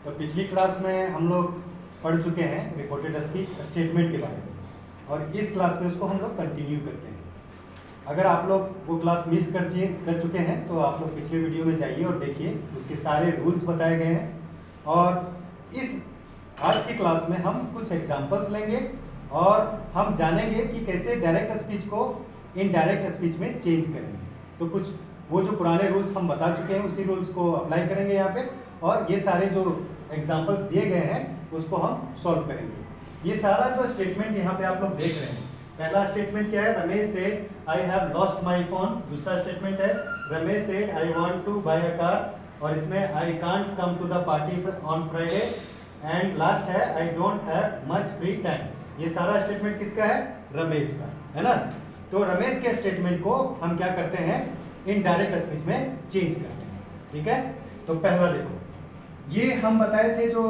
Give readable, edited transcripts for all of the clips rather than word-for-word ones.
तो पिछली क्लास में हम लोग पढ़ चुके हैं रिपोर्टेड स्पीच स्टेटमेंट के बारे में, और इस क्लास में उसको हम लोग कंटिन्यू करते हैं। अगर आप लोग वो क्लास मिस कर चुके हैं तो आप लोग पिछले वीडियो में जाइए और देखिए, उसके सारे रूल्स बताए गए हैं। और इस आज की क्लास में हम कुछ एग्जांपल्स लेंगे और हम जानेंगे कि कैसे डायरेक्ट स्पीच को इनडायरेक्ट स्पीच में चेंज करेंगे। तो कुछ वो जो पुराने रूल्स हम बता चुके हैं उसी रूल्स को अप्लाई करेंगे यहाँ पे, और ये सारे जो एग्जांपल्स दिए गए हैं उसको हम सॉल्व करेंगे। ये सारा जो स्टेटमेंट यहाँ पे आप लोग देख रहे हैं, पहला स्टेटमेंट क्या है, Ramesh said I have lost my phone. दूसरा स्टेटमेंट है Ramesh said I want to buy a car, और इसमें I can't come to the party on Friday, and last है I don't have much free time. ये सारा statement किसका है, रमेश का है ना। तो रमेश के स्टेटमेंट को हम क्या करते हैं, इनडायरेक्ट स्पीच में चेंज करते हैं। ठीक है, तो पहला देखो, ये हम बताए थे जो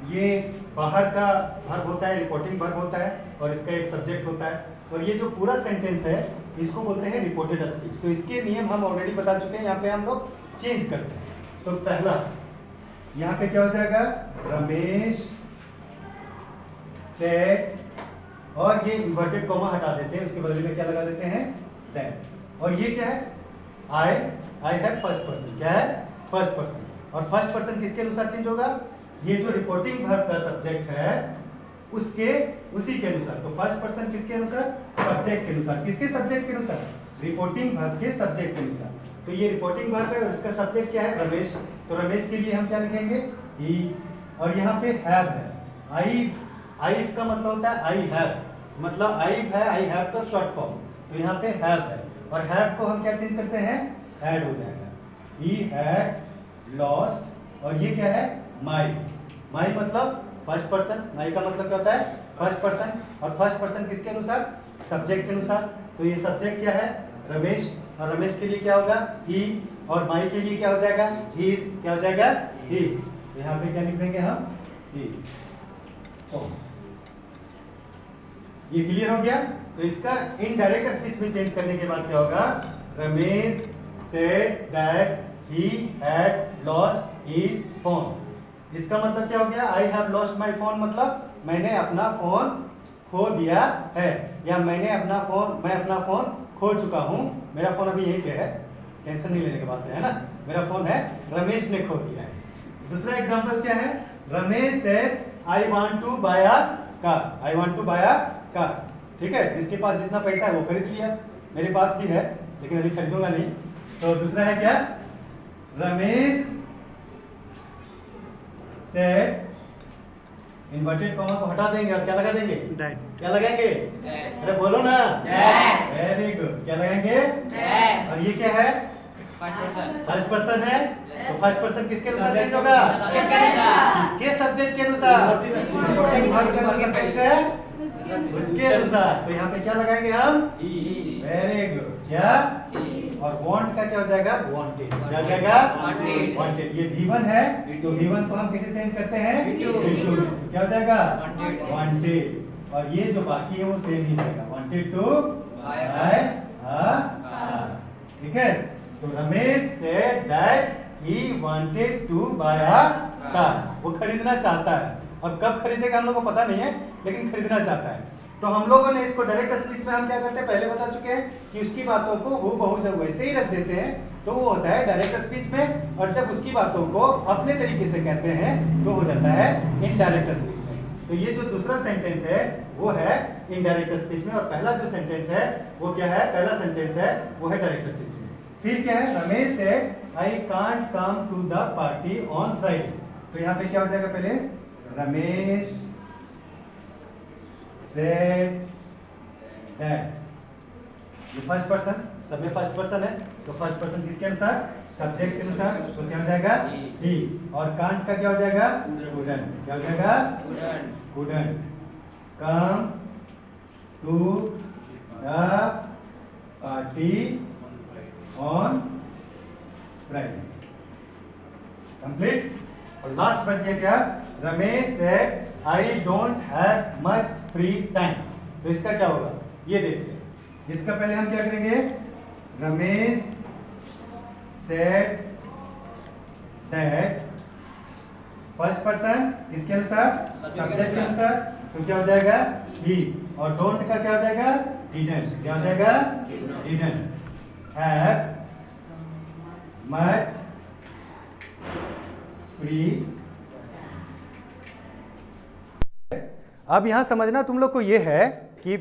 ये बाहर का वर्ब होता है, रिपोर्टिंग वर्ब होता है, और इसका एक सब्जेक्ट होता है, और ये जो पूरा सेंटेंस है इसको बोलते हैं रिपोर्टेड स्पीच। तो इसके नियम हम ऑलरेडी बता चुके हैं, यहाँ पे हम लोग चेंज करते हैं। तो पहला यहाँ पे क्या हो जाएगा, रमेश सेड, और ये इन्वर्टेड कॉमा हटा देते हैं, उसके बदले में क्या लगा देते हैं, दैट। और ये क्या है, आई हैव फर्स्ट पर्सन, क्या है, फर्स्ट पर्सन। और फर्स्ट पर्सन किसके अनुसार चेंज होगा, ये जो रिपोर्टिंग वर्ब का सब्जेक्ट है उसके उसी के अनुसार। तो फर्स्ट पर्सन किसके अनुसार, सब्जेक्ट के अनुसार। किसके सब्जेक्ट के अनुसार, रिपोर्टिंग वर्ब के सब्जेक्ट के अनुसार। तो ये रिपोर्टिंग वर्ब है और इसका सब्जेक्ट क्या है, रमेश। तो रमेश के लिए हम क्या लिखेंगे, ही। और यहाँ पे हैव है, आई का मतलब होता है आई हैव, मतलब आई है, आई हैव का शॉर्ट फॉर्म। तो यहाँ पे हैव है, और हैव को हम क्या चेंज करते हैं, हैड हो जाएगा। ही हैड लॉस्ट, और ये क्या है, माई। माई मतलब फर्स्ट पर्सन, माई का मतलब क्या होता है, फर्स्ट पर्सन। और फर्स्ट पर्सन किसके अनुसार, सब्जेक्ट के अनुसार। तो ये सब्जेक्ट क्या है, रमेश, और रमेश के लिए क्या होगा, ही, और माई के लिए क्या हो जाएगा, हीज। क्या हो जाएगा, हीज। तो यहाँ पे क्या लिख देंगे हम, हीज। ये क्लियर हो गया। तो इसका इनडायरेक्ट स्पीच में चेंज करने के बाद क्या होगा, Ramesh said that he had lost his phone. इसका मतलब क्या हो गया, आई हैव लॉस्ट माय फोन, मतलब मैंने अपना फोन खो दिया है, या मैं अपना फोन खो चुका हूं। मेरा फोन अभी यहीं पे है, टेंशन नहीं लेने की बात है ना, मेरा फोन है, रमेश ने खो दिया है। दूसरा एग्जांपल क्या है, Ramesh said I want to buy a car, I want to buy a car. ठीक है, जिसके पास जितना पैसा है वो खरीद लिया, मेरे पास भी है लेकिन अभी खरीदूंगा नहीं। तो दूसरा है क्या, रमेश सेड, इन्वर्टेड कॉमा को हटा देंगे और क्या लगा देंगे, डैट। क्या लगाएंगे, अरे बोलो ना, डैट। वेरी गुड, क्या लगाएंगे, डैट। और ये क्या है, फर्स्ट पर्सन है। तो फर्स्ट पर्सन किसके अनुसार चेंज होगा, किसके सब्जेक्ट के अनुसार, रिपोर्टिंग वर्ब का सब्जेक्ट है उसके अनुसार। तो यहाँ पे क्या लगाएंगे हम, वेरी गुड, क्या, और वांट का क्या हो जाएगा, वांटेड। क्या हो जाएगा, वांटेड। ये V1 है, तो V1 को हम कैसे चेंज करते हैं, V2। क्या हो जाएगा, वांटेड। और ये जो बाकी है वो सेम ही रहेगा, wanted to buy a car. ठीक है, तो Ramesh said that he wanted to buy a car, वो खरीदना चाहता है। अब कब खरीदेगा हम लोग को पता नहीं है, लेकिन खरीदना चाहता है। तो हम लोगों ने इसको डायरेक्ट स्पीच में हम क्या करते हैं, पहले बता चुके हैं कि उसकी बातों को हूबहू जब वैसे ही रख देते हैं तो वो होता है डायरेक्ट स्पीच में, और जब उसकी बातों को अपने तरीके से कहते हैं तो हो जाता है इनडायरेक्ट स्पीच में। तो ये जो दूसरा सेंटेंस है वो है इनडायरेक्ट स्पीच में, और पहला जो सेंटेंस है वो क्या है, पहला सेंटेंस है वो है डायरेक्ट स्पीच में। फिर क्या है, Ramesh said I can't come to the party on Friday. तो यहाँ पे क्या हो जाएगा, पहले रमेश सेड दैट, ये फर्स्ट पर्सन, सब में फर्स्ट पर्सन है, तो फर्स्ट पर्सन किसके अनुसार, सब्जेक्ट के अनुसार। तो क्या हो जाएगा, ही। और कांट का क्या हो जाएगा, couldn't। क्या हो जाएगा, couldn't come to the party on Friday। Complete. और लास्ट बच गया क्या, Ramesh said I don't have much free time. तो इसका क्या होगा, ये देखते हैं। इसका पहले हम क्या करेंगे, Ramesh said that first person इसके अनुसार, सब्जेक्ट के अनुसार, तो क्या हो जाएगा ही, और डोंट का क्या हो जाएगा डिडंट, क्या हो जाएगा डिडंट हैव मच फ्री। अब यहां समझना तुम लोग को ये है कि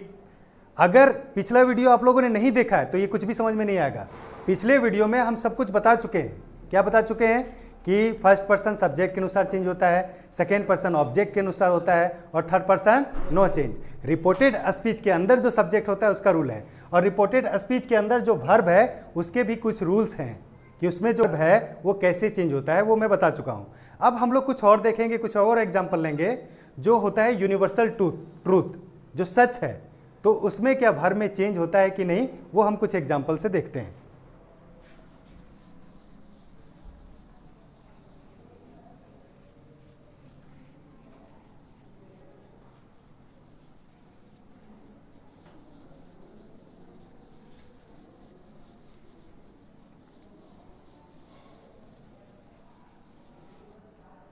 अगर पिछला वीडियो आप लोगों ने नहीं देखा है तो ये कुछ भी समझ में नहीं आएगा। पिछले वीडियो में हम सब कुछ बता चुके हैं। क्या बता चुके हैं कि फर्स्ट पर्सन सब्जेक्ट के अनुसार चेंज होता है, सेकेंड पर्सन ऑब्जेक्ट के अनुसार होता है, और third person no change. Reported speech के अंदर जो सब्जेक्ट होता है उसका रूल है, और रिपोर्टेड स्पीच के अंदर जो वर्ब है उसके भी कुछ रूल्स हैं कि उसमें जो है वो कैसे चेंज होता है, वो मैं बता चुका हूँ। अब हम लोग कुछ और देखेंगे, कुछ और एग्जाम्पल लेंगे जो होता है यूनिवर्सल ट्रूथ, जो सच है, तो उसमें क्या वर्ब में चेंज होता है कि नहीं, वो हम कुछ एग्जाम्पल से देखते हैं।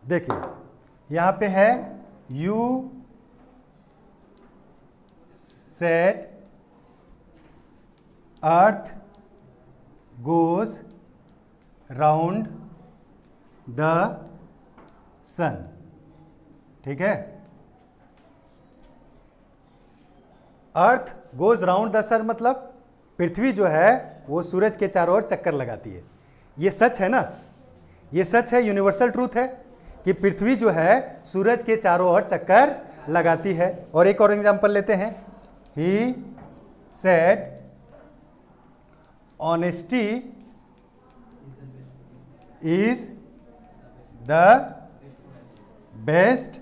देखिए यहां पे है you said earth goes round the sun. ठीक है, earth goes round the sun मतलब पृथ्वी जो है वो सूरज के चारों ओर चक्कर लगाती है। ये सच है ना, ये सच है, यूनिवर्सल ट्रूथ है कि पृथ्वी जो है सूरज के चारों ओर चक्कर लगाती है। और एक और एग्जांपल लेते हैं, he said honesty is the best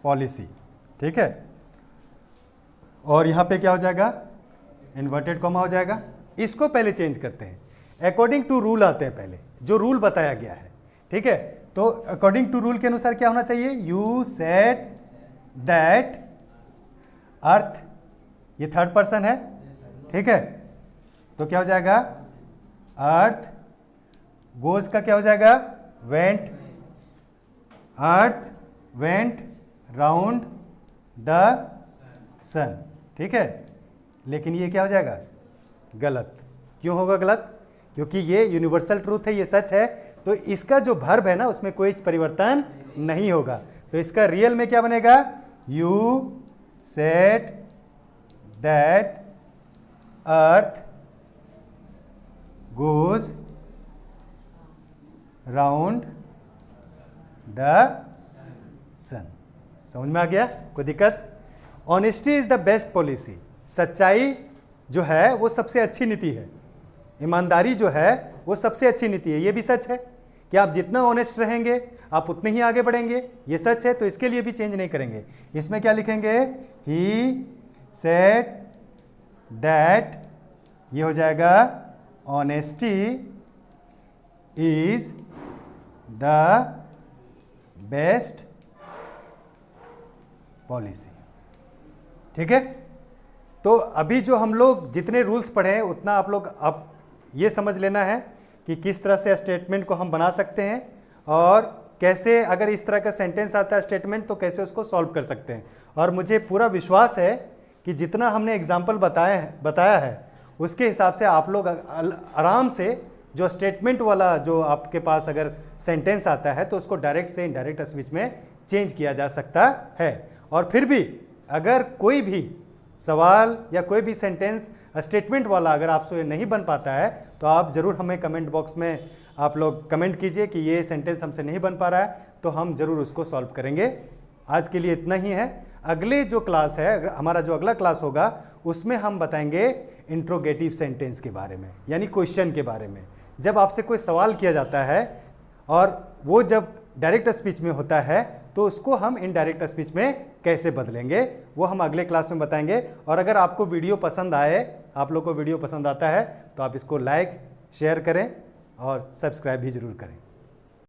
policy. ठीक है, और यहां पे क्या हो जाएगा, इन्वर्टेड कॉमा हो जाएगा। इसको पहले चेंज करते हैं, अकॉर्डिंग टू रूल आते हैं पहले, जो रूल बताया गया है। ठीक है, तो अकॉर्डिंग टू रूल के अनुसार क्या होना चाहिए, यू सेड दैट अर्थ, ये थर्ड पर्सन है। ठीक है, तो क्या हो जाएगा, अर्थ गोज का क्या हो जाएगा, went, earth went round the sun. ठीक है, लेकिन ये क्या हो जाएगा, गलत। क्यों होगा गलत, क्योंकि ये यूनिवर्सल ट्रूथ है, ये सच है, तो इसका जो वर्ब है ना उसमें कोई परिवर्तन नहीं होगा। तो इसका रियल में क्या बनेगा, you said that earth goes round the sun. समझ में आ गया, कोई दिक्कत। Honesty is the best policy, सच्चाई जो है वो सबसे अच्छी नीति है, ईमानदारी जो है वो सबसे अच्छी नीति है। ये भी सच है कि आप जितना ऑनेस्ट रहेंगे आप उतने ही आगे बढ़ेंगे, ये सच है, तो इसके लिए भी चेंज नहीं करेंगे। इसमें क्या लिखेंगे, ही सेड दैट, ये हो जाएगा honesty is the best policy. ठीक है, तो अभी जो हम लोग जितने रूल्स पढ़े हैं उतना आप लोग अब ये समझ लेना है कि किस तरह से स्टेटमेंट को हम बना सकते हैं, और कैसे अगर इस तरह का सेंटेंस आता है स्टेटमेंट तो कैसे उसको सॉल्व कर सकते हैं। और मुझे पूरा विश्वास है कि जितना हमने एग्जाम्पल बताया है उसके हिसाब से आप लोग आराम से जो स्टेटमेंट वाला जो आपके पास अगर सेंटेंस आता है तो उसको डायरेक्ट से इनडायरेक्ट स्पीच में चेंज किया जा सकता है। और फिर भी अगर कोई भी सवाल या कोई भी सेंटेंस स्टेटमेंट वाला अगर आपसे नहीं बन पाता है तो आप ज़रूर हमें कमेंट बॉक्स में आप लोग कमेंट कीजिए कि ये सेंटेंस हमसे नहीं बन पा रहा है, तो हम ज़रूर उसको सॉल्व करेंगे। आज के लिए इतना ही है। अगले जो क्लास है, हमारा जो अगला क्लास होगा उसमें हम बताएंगे इंट्रोगेटिव सेंटेंस के बारे में, यानी क्वेश्चन के बारे में। जब आपसे कोई सवाल किया जाता है और वो जब डायरेक्ट स्पीच में होता है तो उसको हम इनडायरेक्ट स्पीच में कैसे बदलेंगे वो हम अगले क्लास में बताएंगे। और अगर आपको वीडियो पसंद आए, आप लोग को वीडियो पसंद आता है तो आप इसको लाइक शेयर करें और सब्सक्राइब भी ज़रूर करें।